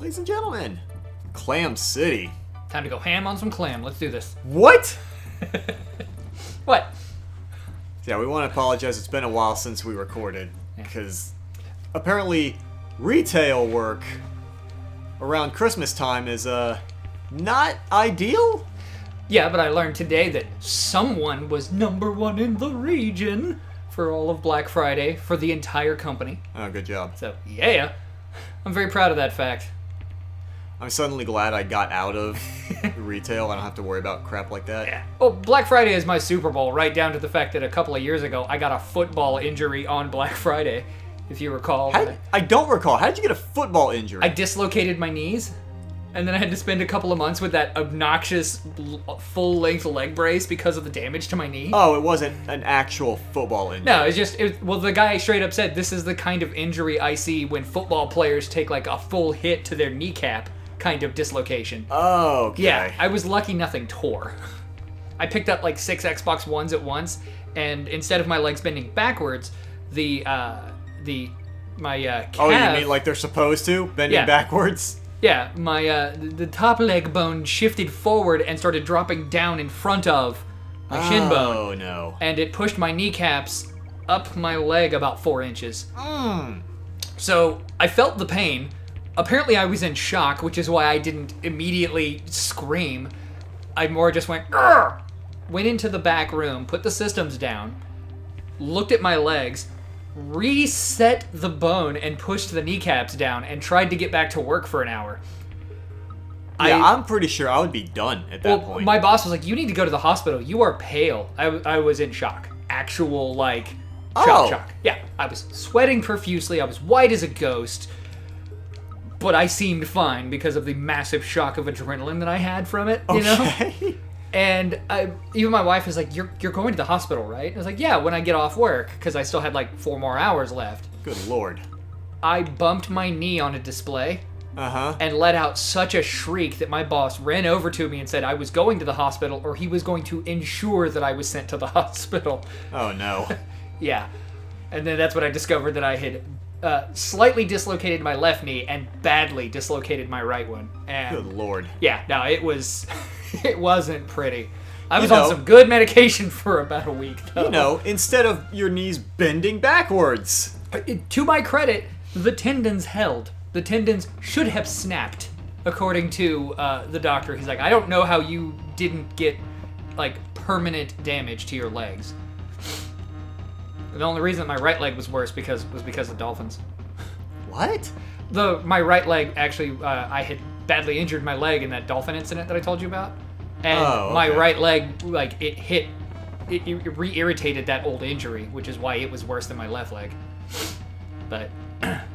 Ladies and gentlemen, Clam City. Time to go ham on some clam. Let's do this. What? What? Yeah, we want to apologize. It's been a while since we recorded. Because apparently retail work around Christmas time is not ideal? Yeah, but I learned today that someone was #1 in the region for all of Black Friday for the entire company. Oh, good job. So, yeah. I'm very proud of that fact. I'm suddenly glad I got out of retail. I don't have to worry about crap like that. Yeah. Well, Black Friday is my Super Bowl, right down to the fact that a couple of years ago, I got a football injury on Black Friday, if you recall. I don't recall. How did you get a football injury? I dislocated my knees, and then I had to spend a couple of months with that obnoxious full-length leg brace because of the damage to my knee. Oh, it wasn't an actual football injury. No, well, the guy straight up said, this is the kind of injury I see when football players take like a full hit to their kneecap kind of dislocation. Oh, okay. Yeah, I was lucky nothing tore. I picked up like 6 Xbox Ones at once, and instead of my legs bending backwards, my calf... Oh, you mean like they're supposed to? Bending backwards? Yeah, my the top leg bone shifted forward and started dropping down in front of my shin bone. Oh, no. And it pushed my kneecaps up my leg about 4 inches. So I felt the pain. Apparently I was in shock, which is why I didn't immediately scream. I more just went, "Grr!" Went into the back room, put the systems down, looked at my legs, reset the bone and pushed the kneecaps down, and tried to get back to work for an hour. Yeah, I'm pretty sure I would be done at that point. My boss was like, you need to go to the hospital. You are pale. I was in shock. Actual, like, shock. Yeah, I was sweating profusely. I was white as a ghost. But I seemed fine because of the massive shock of adrenaline that I had from it, you know? And even my wife was like, you're going to the hospital, right? I was like, yeah, when I get off work, because I still had like 4 more hours left. Good lord. I bumped my knee on a display and let out such a shriek that my boss ran over to me and said I was going to the hospital, or he was going to ensure that I was sent to the hospital. Oh, no. Yeah. And then that's when I discovered that I had slightly dislocated my left knee and badly dislocated my right one. And good lord. Yeah, no, it wasn't pretty. I was on some good medication for about a week, though. You know, instead of your knees bending backwards. To my credit, the tendons held. The tendons should have snapped, according to the doctor. He's like, I don't know how you didn't get, like, permanent damage to your legs. The only reason that my right leg was worse was because of dolphins. What? My right leg, actually, I had badly injured my leg in that dolphin incident that I told you about. And my right leg, like, it re-irritated that old injury, which is why it was worse than my left leg. But...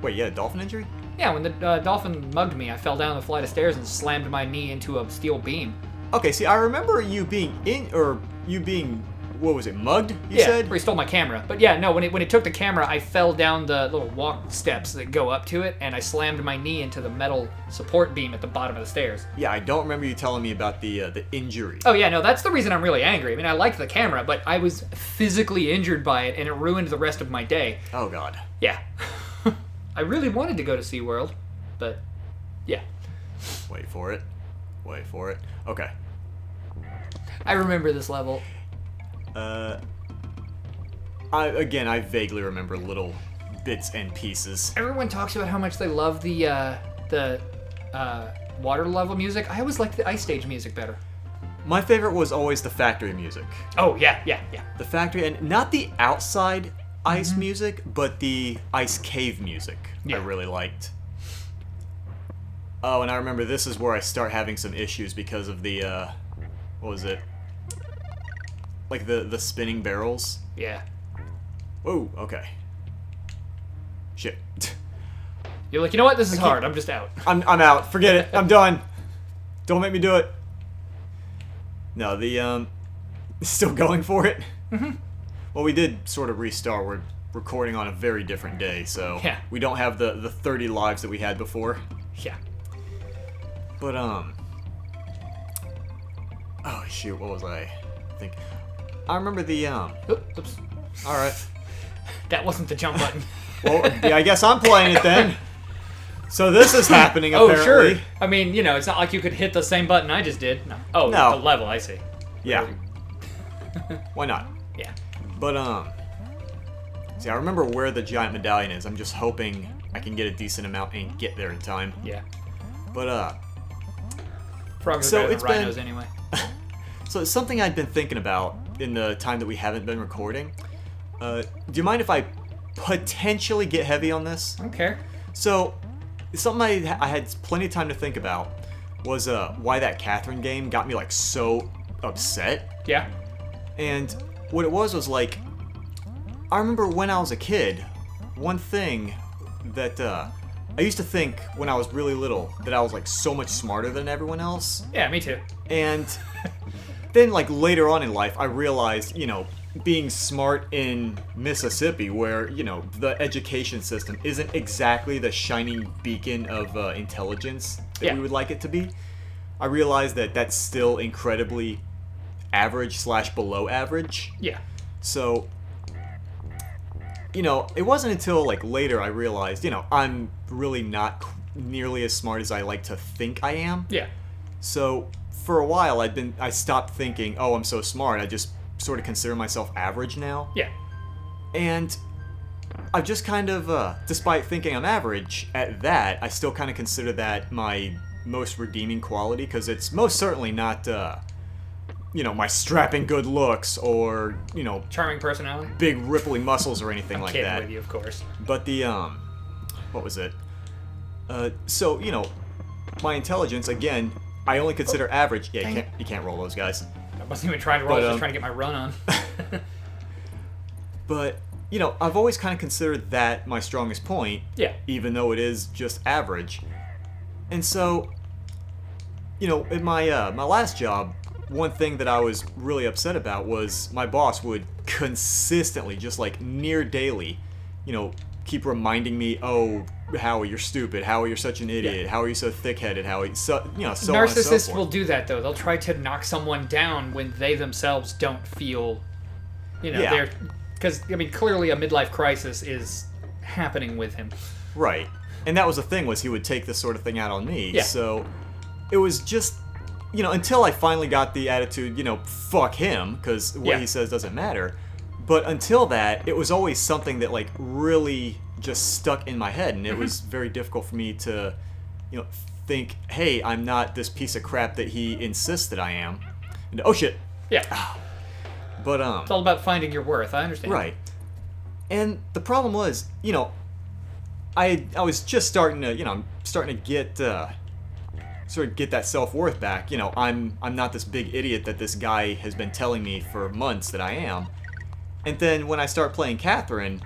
Wait, you had a dolphin injury? Yeah, when the dolphin mugged me, I fell down the flight of stairs and slammed my knee into a steel beam. Okay, see, I remember you being what was it, mugged, you said? Yeah, he stole my camera. But yeah, no, when it took the camera, I fell down the little walk steps that go up to it, and I slammed my knee into the metal support beam at the bottom of the stairs. Yeah, I don't remember you telling me about the injury. Oh yeah, no, that's the reason I'm really angry. I mean, I liked the camera, but I was physically injured by it, and it ruined the rest of my day. Oh, God. Yeah. I really wanted to go to SeaWorld, but yeah. Wait for it. Okay. I remember this level. I vaguely remember little bits and pieces. Everyone talks about how much they love the water level music. I always liked the ice stage music better. My favorite was always the factory music. Oh, yeah. The factory, and not the outside ice music, but the ice cave music I really liked. Oh, and I remember this is where I start having some issues because of the, what was it? Like the spinning barrels? Yeah. Whoa, okay. Shit. You're like, you know what? This is hard. I'm just out. I'm out. Forget it. I'm done. Don't make me do it. No, still going for it? Well, we did sort of restart. We're recording on a very different day, so we don't have the 30 lives that we had before. Yeah. But, oh, shoot, what was I thinking? I remember the, Oops. Alright. That wasn't the jump button. Well, yeah, I guess I'm playing it then. So this is happening, Oh, apparently. sure. I mean, it's not like you could hit the same button I just did. No. Oh, No. the level, I see. Yeah. Why not? Yeah. But, see, I remember where the giant medallion is. I'm just hoping I can get a decent amount and get there in time. Yeah. But, Frogs are So better than it's been- rhinos anyway. so it's something I've been thinking about in the time that we haven't been recording. Do you mind if I potentially get heavy on this? I don't care. So, something I had plenty of time to think about was why that Catherine game got me like so upset. Yeah. And what it was like, I remember when I was a kid, one thing that I used to think when I was really little that I was like so much smarter than everyone else. Yeah, me too. And then like later on in life, I realized, being smart in Mississippi, where, the education system isn't exactly the shining beacon of intelligence that Yeah. we would like it to be, I realized that that's still incredibly average / below average. Yeah. So, it wasn't until like later I realized, I'm really not nearly as smart as I like to think I am. Yeah. So for a while I stopped thinking, oh, I'm so smart. I just sort of consider myself average now. Yeah. And I've just kind of, despite thinking I'm average at that, I still kind of consider that my most redeeming quality, because it's most certainly not, my strapping good looks or, Charming personality. big rippling muscles or anything I'm like kidding that. with you, of course. But the, what was it? So, my intelligence, again, I only consider average. Yeah, you can't roll those guys. I wasn't even trying to roll, I was But, just trying to get my run on. But, I've always kind of considered that my strongest point. Yeah. Even though it is just average. And so, in my my last job, one thing that I was really upset about was my boss would consistently, just like near daily, keep reminding me, oh, Howie, you're stupid. Howie, you're such an idiot. Yeah. How are you so thick-headed? Howie, so on and so Narcissists forth. will do that, though. They'll try to knock someone down when they themselves don't feel, Yeah. they're... Because, clearly a midlife crisis is happening with him. Right. And that was the thing, was he would take this sort of thing out on me. Yeah. So it was just, until I finally got the attitude, fuck him, because what Yeah. he says doesn't matter. But until that, it was always something that, like, really just stuck in my head. And it was very difficult for me to, think, hey, I'm not this piece of crap that he insists that I am. And, oh, shit. Yeah. But, It's all about finding your worth. I understand. right. And the problem was, I was just starting to, get sort of get that self-worth back. I'm not this big idiot that this guy has been telling me for months that I am. And then when I start playing Catherine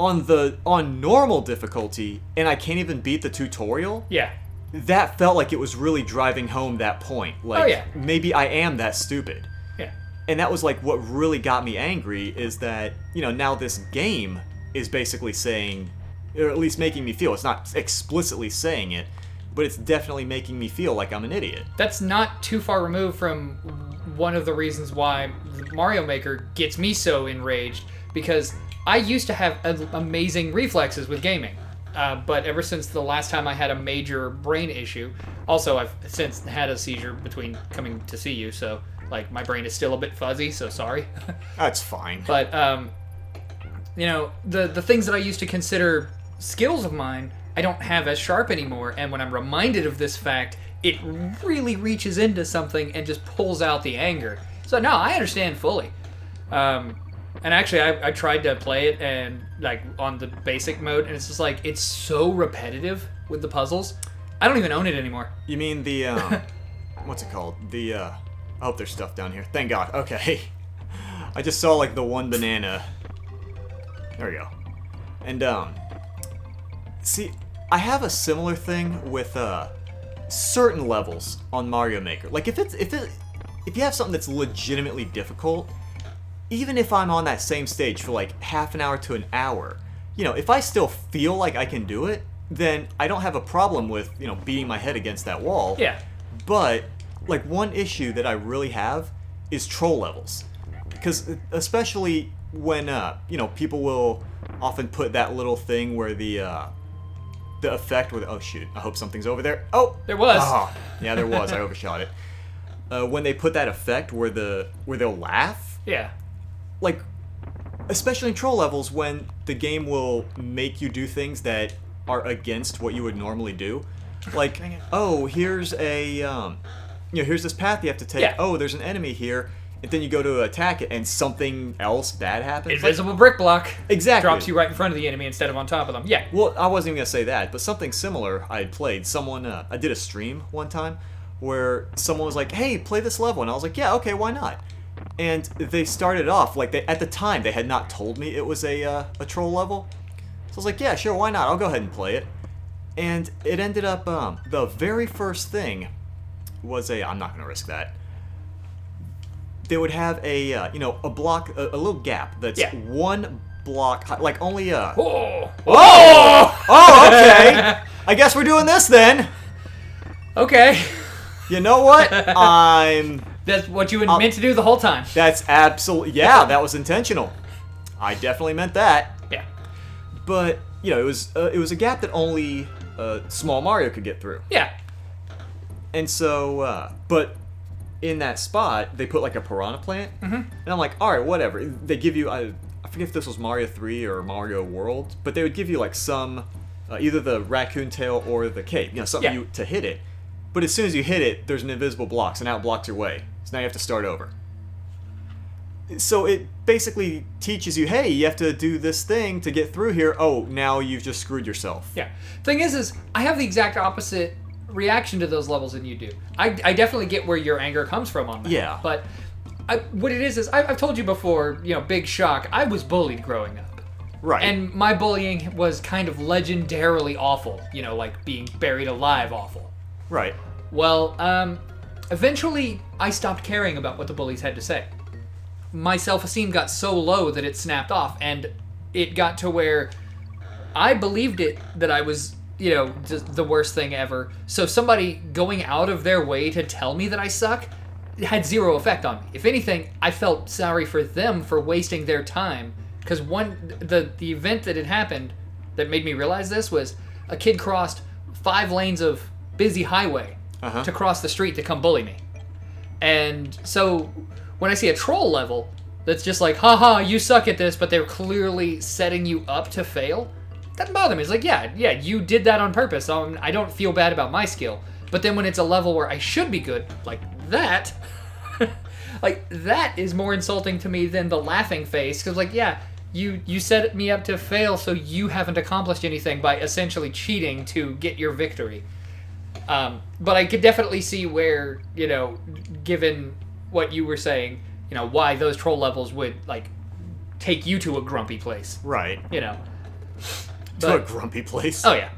on normal difficulty, and I can't even beat the tutorial, Yeah. that felt like it was really driving home that point. Like, Oh, yeah. maybe I am that stupid. Yeah. And that was like what really got me angry, is that, now this game is basically saying, or at least making me feel, it's not explicitly saying it, but it's definitely making me feel like I'm an idiot. That's not too far removed from one of the reasons why Mario Maker gets me so enraged, because I used to have amazing reflexes with gaming. But ever since the last time I had a major brain issue, also I've since had a seizure between coming to see you, so like my brain is still a bit fuzzy, so sorry. That's fine. But the things that I used to consider skills of mine, I don't have as sharp anymore. And when I'm reminded of this fact, it really reaches into something and just pulls out the anger. So no, I understand fully. And actually, I tried to play it and like on the basic mode, and it's just like it's so repetitive with the puzzles. I don't even own it anymore. You mean the, what's it called? The, I hope there's stuff down here. Thank God. Okay. I just saw, like, the one banana. There we go. And, see, I have a similar thing with, certain levels on Mario Maker. Like, if you have something that's legitimately difficult, even if I'm on that same stage for, like, half an hour to an hour, if I still feel like I can do it, then I don't have a problem with, beating my head against that wall. Yeah. But, like, one issue that I really have is troll levels. Because, especially when, people will often put that little thing where the, the effect with... Oh, shoot. I hope something's over there. Oh! There was. Oh, yeah, there was. I overshot it. When they put that effect where they'll laugh... Yeah. Like, especially in troll levels, when the game will make you do things that are against what you would normally do. Like, oh, here's a... here's this path you have to take. Yeah. Oh, there's an enemy here. And then you go to attack it, and something else bad happens. Invisible brick block. Exactly. Drops you right in front of the enemy instead of on top of them. Yeah. Well, I wasn't even going to say that, but something similar I had played. Someone, I did a stream one time where someone was like, hey, play this level. And I was like, yeah, okay, why not? And they started off, like, at the time, they had not told me it was a troll level. So I was like, yeah, sure, why not? I'll go ahead and play it. And it ended up, the very first thing was I'm not going to risk that. They would have a block, a little gap that's one block high, like only a... Oh! Oh, okay. I guess we're doing this then. Okay. You know what? That's what you meant to do the whole time. That's absolutely... Yeah, that was intentional. I definitely meant that. Yeah. But, it was a gap that only small Mario could get through. Yeah. And so, but... in that spot, they put like a piranha plant, and I'm like, all right, whatever. They give you, I forget if this was Mario 3 or Mario World, but they would give you like some, either the raccoon tail or the cape, something to hit it. But as soon as you hit it, there's an invisible block, so now it blocks your way. So now you have to start over. So it basically teaches you, hey, you have to do this thing to get through here. Oh, now you've just screwed yourself. Yeah. Thing is I have the exact opposite reaction to those levels than you do. I definitely get where your anger comes from on that. Yeah. But what it is I've told you before, big shock, I was bullied growing up. Right. And my bullying was kind of legendarily awful. Like being buried alive awful. Right. Well, eventually I stopped caring about what the bullies had to say. My self-esteem got so low that it snapped off, and it got to where I believed it that I was the worst thing ever. So somebody going out of their way to tell me that I suck had zero effect on me. If anything, I felt sorry for them for wasting their time. Because the event that had happened that made me realize this was a kid crossed 5 lanes of busy highway to cross the street to come bully me. And so when I see a troll level that's just like, haha, you suck at this, but they're clearly setting you up to fail, doesn't bother me. It's like, yeah, you did that on purpose. I don't feel bad about my skill. But then when it's a level where I should be good, like that, like that is more insulting to me than the laughing face. Because like, yeah, you set me up to fail, so you haven't accomplished anything by essentially cheating to get your victory. But I could definitely see where, given what you were saying, why those troll levels would like take you to a grumpy place. Right. But, to a grumpy place. Oh yeah.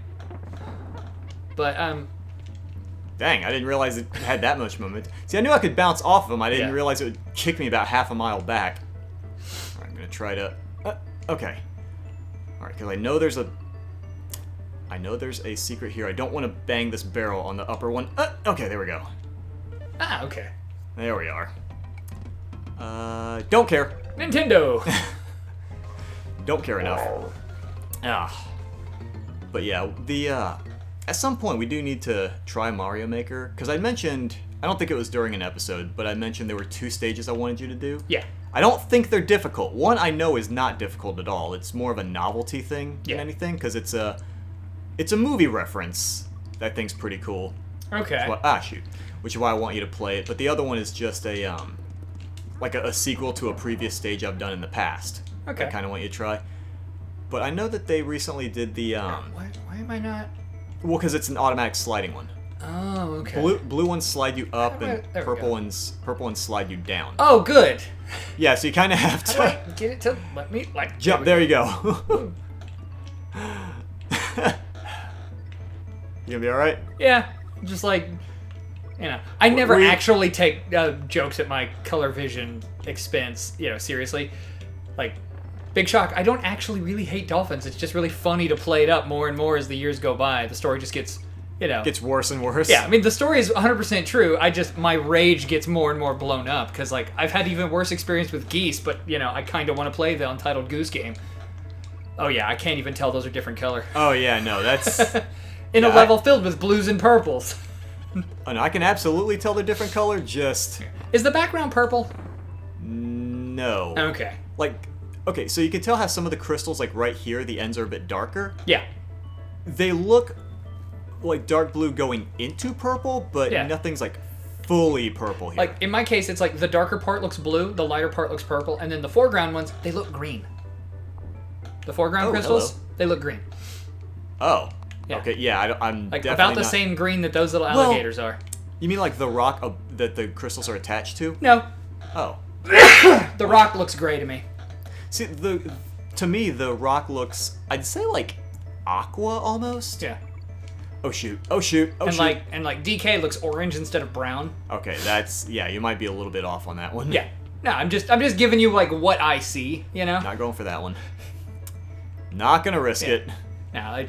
But dang, I didn't realize it had that much momentum. See, I knew I could bounce off of them. I didn't realize it would kick me about half a mile back. All right, I'm gonna try to. Okay. All right, because I know there's a secret here. I don't want to bang this barrel on the upper one. Okay, there we go. Ah, okay. There we are. Don't care. Nintendo. Don't care enough. But yeah, at some point we do need to try Mario Maker, because I mentioned, I don't think it was during an episode, but I mentioned there were 2 stages I wanted you to do. Yeah. I don't think they're difficult. One I know is not difficult at all. It's more of a novelty thing than anything, because it's a movie reference. That thing's pretty cool. Okay. Which is why I want you to play it. But the other one is just like a sequel to a previous stage I've done in the past. Okay. I kind of want you to try. But I know that they recently did the Why am I not? Well, because it's an automatic sliding one. Oh, okay. Blue ones slide you up, and There we purple go. ones slide you down. Oh, good. Yeah, so you kind of have How do I to get it to let me like jump. There you go. You gonna be all right? Yeah, just like, I never actually take jokes at my color vision expense, seriously. Like, big shock, I don't actually really hate dolphins. It's just really funny to play it up more and more as the years go by. The story just gets, Gets worse and worse. Yeah, I mean, the story is 100% true. My rage gets more and more blown up, because, like, I've had even worse experience with geese, but, I kind of want to play the Untitled Goose Game. Oh yeah, I can't even tell those are different color. Oh yeah, no, that's... In a Yeah, level filled with blues and purples. Oh, no, I can absolutely tell they're different color, just... Is the background purple? No. Okay. Like, okay, so you can tell how some of the crystals, like right here, the ends are a bit darker. Yeah. They look like dark blue going into purple, but Yeah. nothing's like fully purple here. Like, in my case, it's like the darker part looks blue, the lighter part looks purple, and then the foreground ones, they look green. The foreground Oh, crystals, hello. they look green. Oh. Yeah. Okay, yeah, I'm Like, definitely about the not... same green that those little Well- alligators are. You mean like the rock that the crystals are attached to? No. Oh. The rock looks gray to me. See, to me, the rock looks, I'd say like aqua almost. Yeah. Oh shoot. Oh shoot. Oh And shoot. like DK looks orange instead of brown. Okay, that's, yeah, you might be a little bit off on that one. Yeah. No, I'm just giving you like what I see, you know? Not going for that one. Not gonna risk it. No,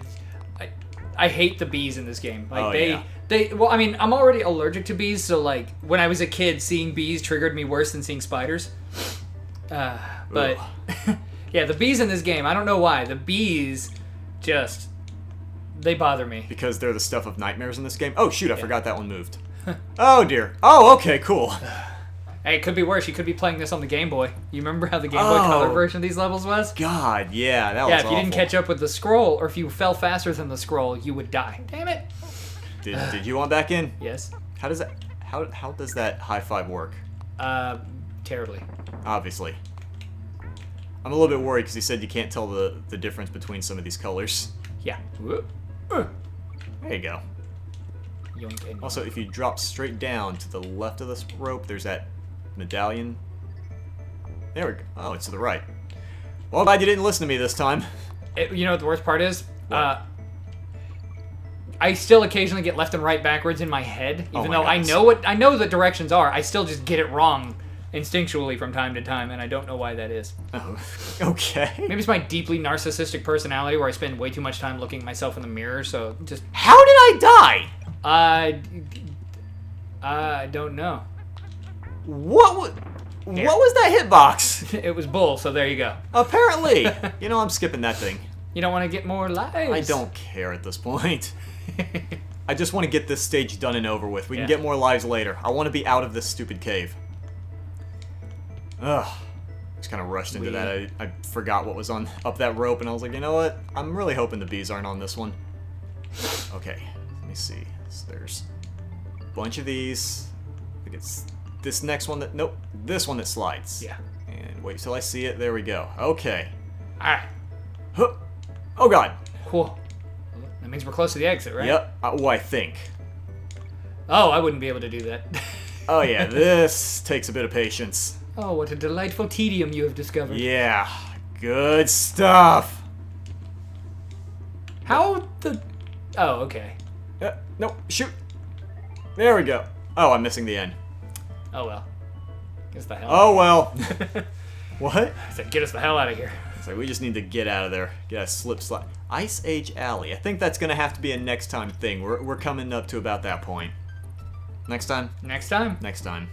I hate the bees in this game. Like Oh, yeah. well, I mean, I'm already allergic to bees, so like when I was a kid, seeing bees triggered me worse than seeing spiders. But yeah, the bees in this game, I don't know why. The bees just they bother me. Because they're the stuff of nightmares in this game. Oh shoot, I forgot that one moved. Oh dear. Oh, okay, cool. Hey, it could be worse. You could be playing this on the Game Boy. You remember how the Game Boy Color version of these levels was? God, yeah, that was Yeah, if you awful. didn't catch up with the scroll, or if you fell faster than the scroll, you would die. Damn it. Did you want back in? Yes. How does that high five work? Terribly. Obviously. I'm a little bit worried because he said you can't tell the difference between some of these colors. Yeah. There you go. Yoink and Also, if you drop straight down to the left of this rope, there's that medallion. There we go. Oh, it's to the right. Well, glad you didn't listen to me this time. You know what the worst part is? What? I still occasionally get left and right backwards in my head, Oh even my though I goodness. know what the directions are. I still just get it wrong instinctually from time to time, and I don't know why that is. Oh, okay. Maybe it's my deeply narcissistic personality where I spend way too much time looking at myself in the mirror. So just How did I die? I don't know. What was that hitbox? It was bull, so there you go. Apparently. You know, I'm skipping that thing. You don't want to get more lives. I don't care at this point. I just want to get this stage done and over with. We can Yeah. get more lives later. I want to be out of this stupid cave. Ugh. Just kind of rushed into that. I forgot what was up that rope, and I was like, you know what? I'm really hoping the bees aren't on this one. Okay, let me see. So there's a bunch of these. I think it's this next one that... Nope, this one that slides. Yeah. And wait till I see it. There we go. Okay. All right. Huh. Oh, God. Cool. That means we're close to the exit, right? Yep. Oh, I think. Oh, I wouldn't be able to do that. Oh, yeah, this takes a bit of patience. Oh, what a delightful tedium you have discovered. Yeah, good stuff. How the... Oh, okay. No, shoot. There we go. Oh, I'm missing the end. Oh, well. Get us the hell Oh, well. What? I said, get us the hell out of here. It's like, we just need to get out of there. Get a slip slide. Ice Age Alley. I think that's going to have to be a next time thing. We're coming up to about that point. Next time? Next time. Next time.